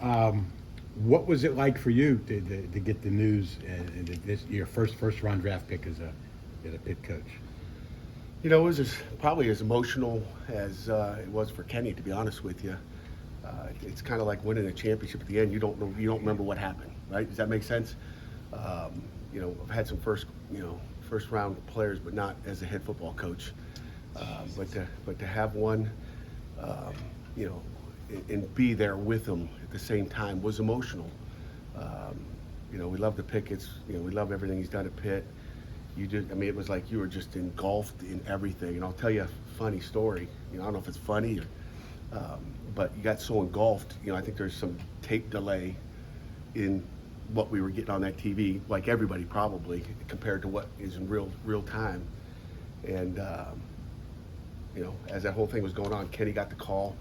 What was it like for you to get the news and this your first round draft pick as a Pitt coach? You know, it was probably as emotional as it was for Kenny, to be honest with you. It's kind of like winning a championship at the end. You don't remember what happened, right? Does that make sense? You know, I've had some first round players, but not as a head football coach. But to have one, you know, and be there with him at the same time was emotional. You know, we love the Pickett's. You know, we love everything he's done at Pitt. I mean, it was like you were just engulfed in everything. And I'll tell you a funny story. You know, I don't know if it's funny but you got so engulfed. You know, I think there's some tape delay in what we were getting on that TV, like everybody probably, compared to what is in real time. And you know, as that whole thing was going on, Kenny got the call,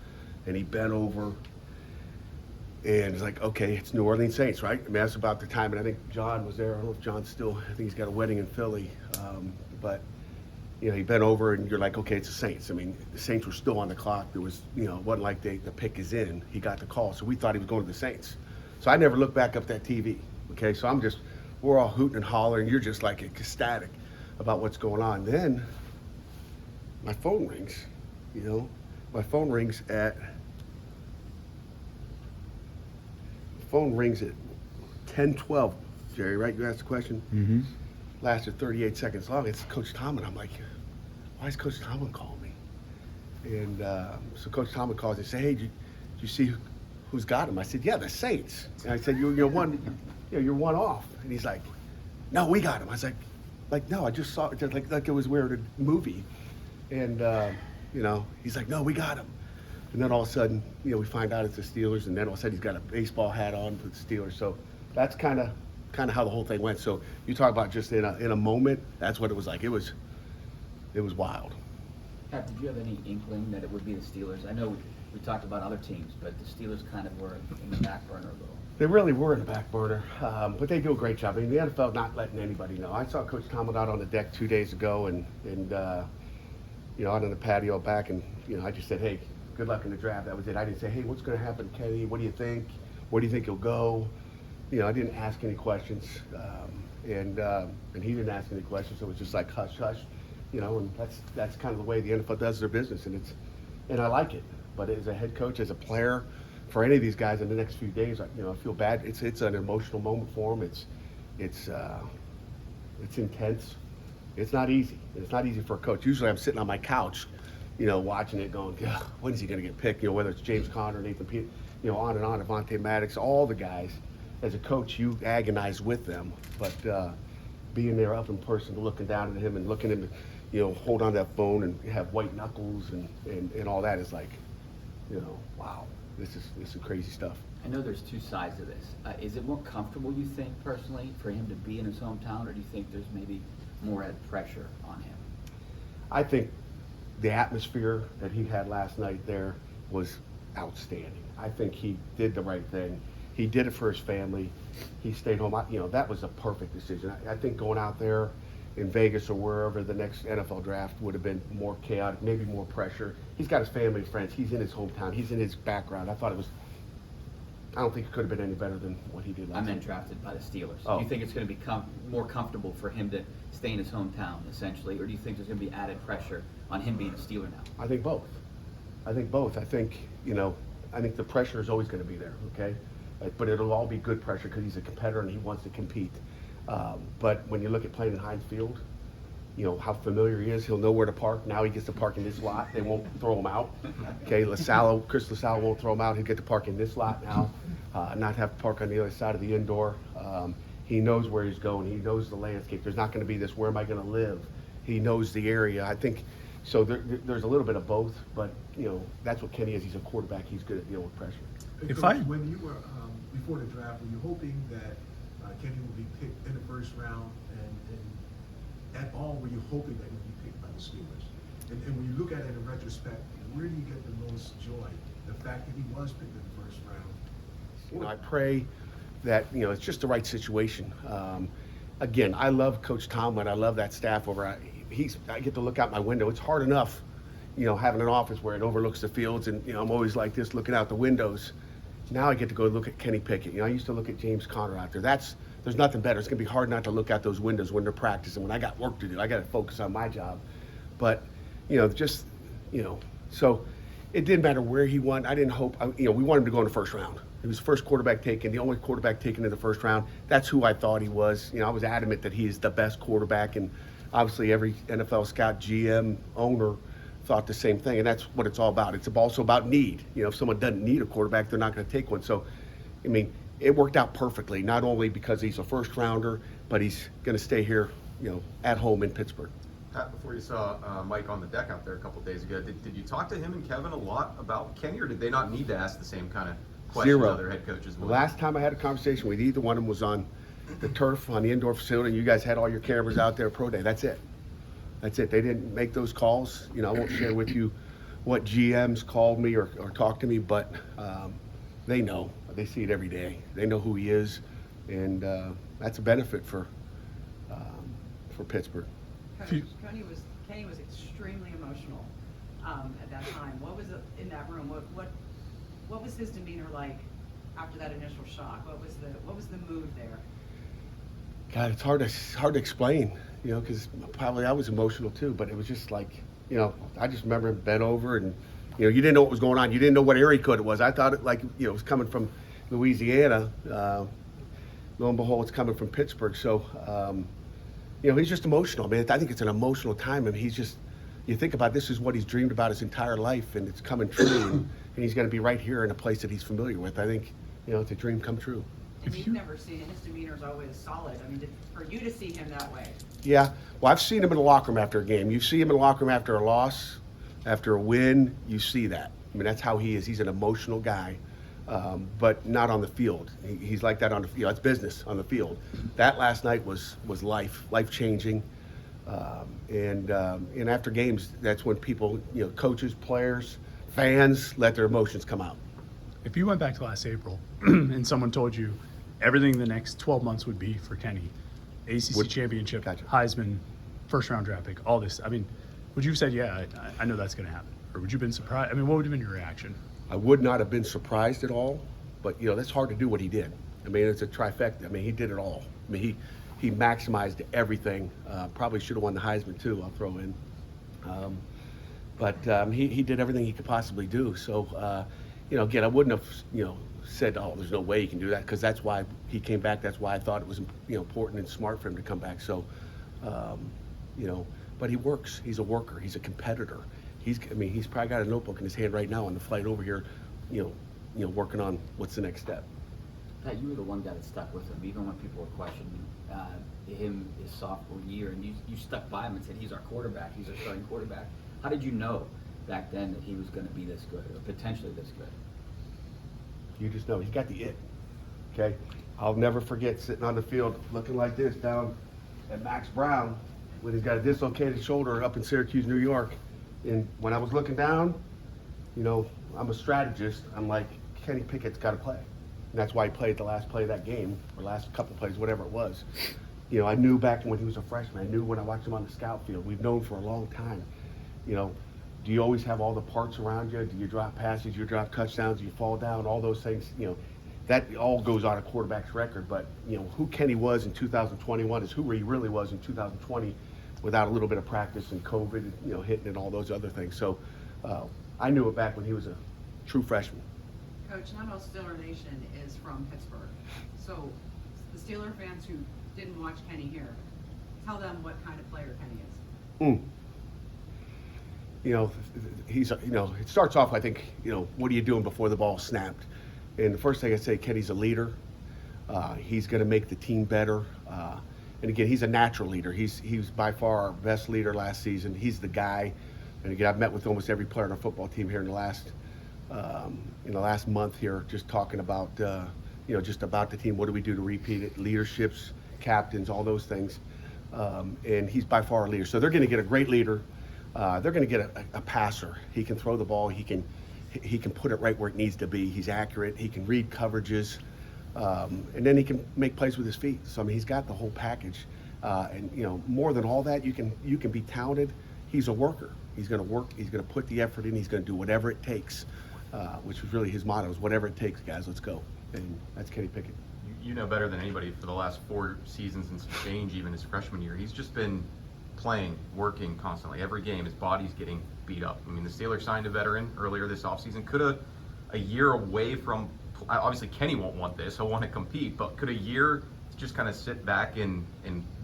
and he bent over, and it's like, okay, it's New Orleans Saints, right? I mean, that's about the time, and I think John was there. I don't know if John's still, I think he's got a wedding in Philly, but you know, he bent over, and you're like, okay, it's the Saints. I mean, the Saints were still on the clock. There was, you know, it wasn't like the pick is in. He got the call, so we thought he was going to the Saints. So I never looked back up that TV, okay? So we're all hooting and hollering. You're just like ecstatic about what's going on. Then my phone rings, you know. My phone rings at 10:12, Jerry, right? You asked the question? Mm-hmm. Lasted 38 seconds long. It's Coach Tomlin. I'm like, why is Coach Tomlin calling me? And so Coach Tomlin calls and says, hey, did you see who's got him? I said, yeah, the Saints. And I said, you're one off. And he's like, no, we got him. I was like, no, I just saw it, just like it was weird a movie. And you know, he's like, no, we got him. And then all of a sudden, you know, we find out it's the Steelers, and then all of a sudden he's got a baseball hat on for the Steelers. So that's kind of how the whole thing went. So you talk about just in a moment, that's what it was like. It was wild. Pat, did you have any inkling that it would be the Steelers? I know we talked about other teams, but the Steelers kind of were in the back burner a little. They really were in the back burner, but they do a great job. I mean, the NFL not letting anybody know. I saw Coach Tomlin out on the deck 2 days ago, and you know, out on the patio back, and you know, I just said, hey, good luck in the draft. That was it. I didn't say, hey, what's going to happen, Kenny? What do you think? Where do you think he'll go? You know, I didn't ask any questions, and he didn't ask any questions. So it was just like hush, hush, you know. And that's kind of the way the NFL does their business, and I like it. But as a head coach, as a player, for any of these guys in the next few days, you know, I feel bad. It's an emotional moment for them. It's intense. It's not easy. It's not easy for a coach. Usually, I'm sitting on my couch, you know, watching it, going, when is he going to get picked? You know, whether it's James Conner, Nathan Peter, you know, on and on, Avonte Maddox, all the guys. As a coach, you agonize with them, but being there up in person, looking down at him and looking at him, you know, hold on to that phone and have white knuckles and all that is like, you know, wow, this is crazy stuff. I know there's two sides to this. Is it more comfortable, you think, personally, for him to be in his hometown, or do you think there's maybe more added pressure on him? I think the atmosphere that he had last night there was outstanding. I think he did the right thing. He did it for his family. He stayed home. You know, that was a perfect decision. I think going out there in Vegas or wherever the next NFL draft would have been more chaotic, maybe more pressure. He's got his family and friends. He's in his hometown. He's in his background. I don't think it could have been any better than what he did last I meant night. drafted by the Steelers. Oh. Do you think it's going to be more comfortable for him to stay in his hometown, essentially, or do you think there's going to be added pressure on him being a Steeler now? I think both. I think, you know, I think the pressure is always going to be there, okay? But it'll all be good pressure because he's a competitor and he wants to compete. But when you look at playing in Heinz Field, you know, how familiar he is. He'll know where to park. Now he gets to park in this lot. They won't throw him out. Okay, Chris LaSalle won't throw him out. He'll get to park in this lot now, not have to park on the other side of the indoor. He knows where he's going. He knows the landscape. There's not going to be this, where am I going to live? He knows the area. I think, so there's a little bit of both, but, you know, that's what Kenny is. He's a quarterback. He's good at dealing with pressure. Hey, Coach, when you were, before the draft, were you hoping that Kenny would be picked in the first round, and at all were you hoping that he would be picked by the Steelers? And when you look at it in retrospect, where do you get the most joy? The fact that he was picked in the first round? You know, I pray that, you know, it's just the right situation. Again, I love Coach Tomlin. I love that staff over. I get to look out my window. It's hard enough, you know, having an office where it overlooks the fields, and, you know, I'm always like this looking out the windows. Now I get to go look at Kenny Pickett. I used to look at James Conner out there. There's nothing better. It's going to be hard not to look out those windows when they're practicing. When I got work to do, I got to focus on my job. But, so it didn't matter where he went. I didn't hope, we wanted him to go in the first round. He was the first quarterback taken, the only quarterback taken in the first round. That's who I thought he was. I was adamant that he is the best quarterback, and obviously every NFL scout, GM, owner thought the same thing, and that's what it's all about. It's also about need. If someone doesn't need a quarterback, they're not going to take one. So, it worked out perfectly, not only because he's a first rounder, but he's going to stay here, at home in Pittsburgh. Pat, before you saw Mike on the deck out there a couple days ago, did you talk to him and Kevin a lot about Kenny, or did they not need to ask the same kind of questions Zero. other head coaches The would? last time I had a conversation with either one of them was on the turf on the indoor facility, and you guys had all your cameras out there pro day. That's it. They didn't make those calls. I won't share with you what GMs called me or talked to me, but they know. They see it every day. They know who he is, and that's a benefit for Pittsburgh. Coach, Kenny was extremely emotional at that time. What was it in that room? What was his demeanor like after that initial shock? What was the mood there? God, it's hard to explain, because probably I was emotional too. But it was just like, I just remember him bent over, and you didn't know what was going on. You didn't know what area code it was. I thought it it was coming from Louisiana. Lo and behold, it's coming from Pittsburgh. So, he's just emotional, man. I think it's an emotional time, and he's just. You think about this is what he's dreamed about his entire life, and it's coming true, and he's going to be right here in a place that he's familiar with. I think, it's a dream come true. And you've never seen his demeanor's always solid. For you to see him that way. Yeah, well, I've seen him in the locker room after a game. You see him in the locker room after a loss, after a win. You see that. That's how he is. He's an emotional guy, but not on the field. He's like that on the field. It's business on the field. That last night was life changing. And after games, that's when people, coaches, players, fans, let their emotions come out. If you went back to last April and someone told you everything the next 12 months would be for Kenny, ACC championship, Gotcha. Heisman, first-round draft pick, all this, would you have said, yeah, I know that's going to happen? Or would you have been surprised? What would have been your reaction? I would not have been surprised at all, but, that's hard to do what he did. It's a trifecta. He did it all. He maximized everything. Probably should have won the Heisman too, I'll throw in. But he did everything he could possibly do. So, again, I wouldn't have, said, oh, there's no way he can do that, because that's why he came back. That's why I thought it was, important and smart for him to come back. So, but he works. He's a worker. He's a competitor. He's probably got a notebook in his hand right now on the flight over here, working on what's the next step. Pat, you were the one guy that stuck with him, even when people were questioning him his sophomore year, and you stuck by him and said, he's our quarterback, he's our starting quarterback. How did you know back then that he was going to be this good, or potentially this good? You just know he's got the it. Okay, I'll never forget sitting on the field looking like this down at Max Brown when he's got a dislocated shoulder up in Syracuse, New York. And when I was looking down, I'm a strategist. I'm like, Kenny Pickett's got to play. And that's why he played the last play of that game, or last couple plays, whatever it was. I knew back when he was a freshman. I knew when I watched him on the scout field. We've known for a long time. Do you always have all the parts around you? Do you drop passes? Do you drop touchdowns? Do you fall down? All those things, that all goes on a quarterback's record. But, who Kenny was in 2021 is who he really was in 2020 without a little bit of practice and COVID, hitting and all those other things. So I knew it back when he was a true freshman. Coach, not all Steeler Nation is from Pittsburgh. So the Steeler fans who didn't watch Kenny here, tell them what kind of player Kenny is. He's, it starts off, I think, what are you doing before the ball snapped? And the first thing I say, Kenny's a leader. He's going to make the team better. And again, he's a natural leader. He was by far our best leader last season. He's the guy. And again, I've met with almost every player on our football team here in the last month here, just talking about, just about the team. What do we do to repeat it? Leaderships, captains, all those things. And he's by far a leader. So they're going to get a great leader. They're going to get a passer. He can throw the ball. He can put it right where it needs to be. He's accurate. He can read coverages. And then he can make plays with his feet. So, he's got the whole package. And, more than all that, you can be talented. He's a worker. He's going to work. He's going to put the effort in. He's going to do whatever it takes. which was really his motto, is whatever it takes, guys, let's go. And that's Kenny Pickett. You know better than anybody, for the last 4 seasons and some change, even his freshman year, he's just been playing, working constantly. Every game, his body's getting beat up. I mean, the Steelers signed a veteran earlier this offseason. Could a year away from, obviously Kenny won't want this, he'll want to compete, but could a year just kind of sit back and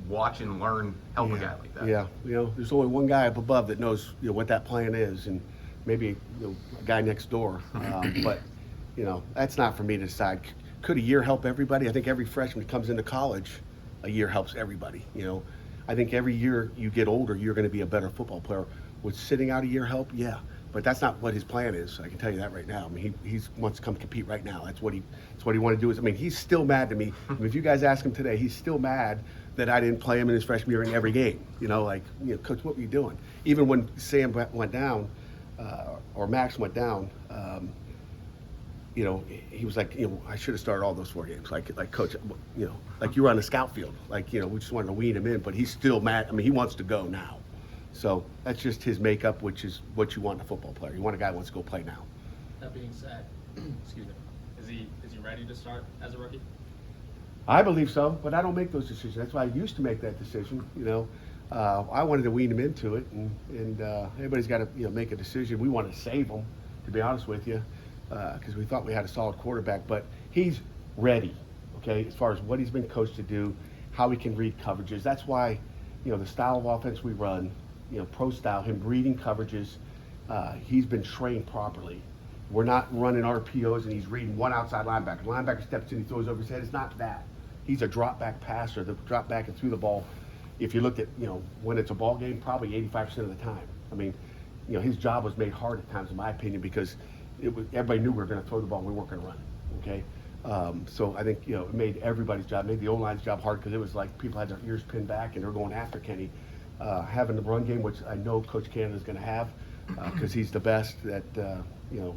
watch and learn help a guy like that? Yeah, there's only one guy up above that knows what that plan is, and maybe a guy next door. But that's not for me to decide. Could a year help everybody? I think every freshman that comes into college, a year helps everybody. I think every year you get older, you're going to be a better football player. Would sitting out a year help? Yeah, but that's not what his plan is. I can tell you that right now. I mean, he wants to come compete right now. That's what he wanted to do. I mean, he's still mad to me. I mean, if you guys ask him today, he's still mad that I didn't play him in his freshman year in every game. Coach, what were you doing? Even when Sam went down, or Max went down, he was like, I should have started all those 4 games. Like Coach, like you were on the scout field. Like, we just wanted to wean him in, but he's still mad. I mean, he wants to go now. So that's just his makeup, which is what you want in a football player. You want a guy who wants to go play now. That being said, excuse me, is he ready to start as a rookie? I believe so, but I don't make those decisions. That's why I used to make that decision. I wanted to wean him into it, and everybody's got to make a decision. We want to save him, to be honest with you, because we thought we had a solid quarterback. But he's ready, okay, as far as what he's been coached to do, how he can read coverages. That's why, the style of offense we run, pro style, him reading coverages, he's been trained properly. We're not running RPOs and he's reading one outside linebacker. Linebacker steps in, he throws over his head. It's not that. He's a drop back passer that drop back and threw the ball. If you looked at, when it's a ball game, probably 85% of the time. I mean, his job was made hard at times, in my opinion, because everybody knew we were going to throw the ball and we weren't going to run it, okay? So I think, it made everybody's job, made the O-line's job hard, because it was like people had their ears pinned back and they were going after Kenny. Having the run game, which I know Coach Canada's going to have, because he's the best, that, it'll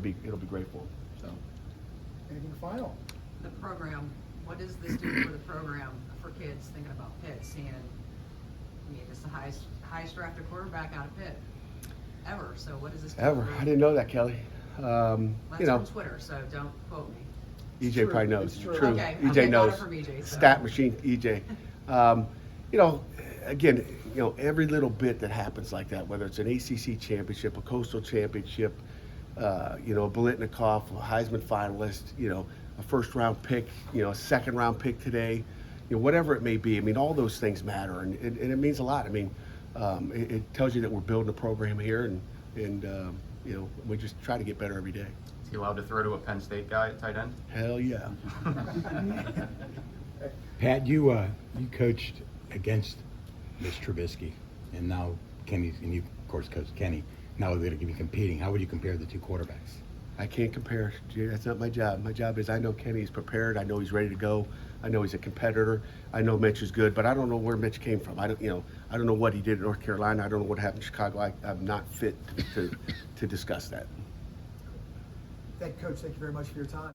be great for him. So. Anything final? The program, what does this do for the program for kids thinking about Pitt, seeing, it's the highest drafted quarterback out of Pitt ever, so what does this do? Ever. for- I didn't know that, Kelly. That's on Twitter, so don't quote me. EJ probably knows. It's true. Okay, EJ okay, got knows. it from EJ, so. Stat machine, EJ. Again, every little bit that happens like that, whether it's an ACC championship, a coastal championship, a Biletnikoff, a Heisman finalist, a first-round pick, a second-round pick today, whatever it may be. I mean, all those things matter, and it means a lot. I mean, it tells you that we're building a program here, and we just try to get better every day. Is he allowed to throw to a Penn State guy at tight end? Hell yeah. Pat, you coached against Mitch Trubisky, and now Kenny's, and you of course coached Kenny. Now they're going to be competing. How would you compare the two quarterbacks? I can't compare. Jay, that's not my job. My job is I know Kenny's prepared. I know he's ready to go. I know he's a competitor. I know Mitch is good, but I don't know where Mitch came from. I don't know what he did in North Carolina. I don't know what happened in Chicago. I'm not fit to discuss that. Coach, thank you very much for your time.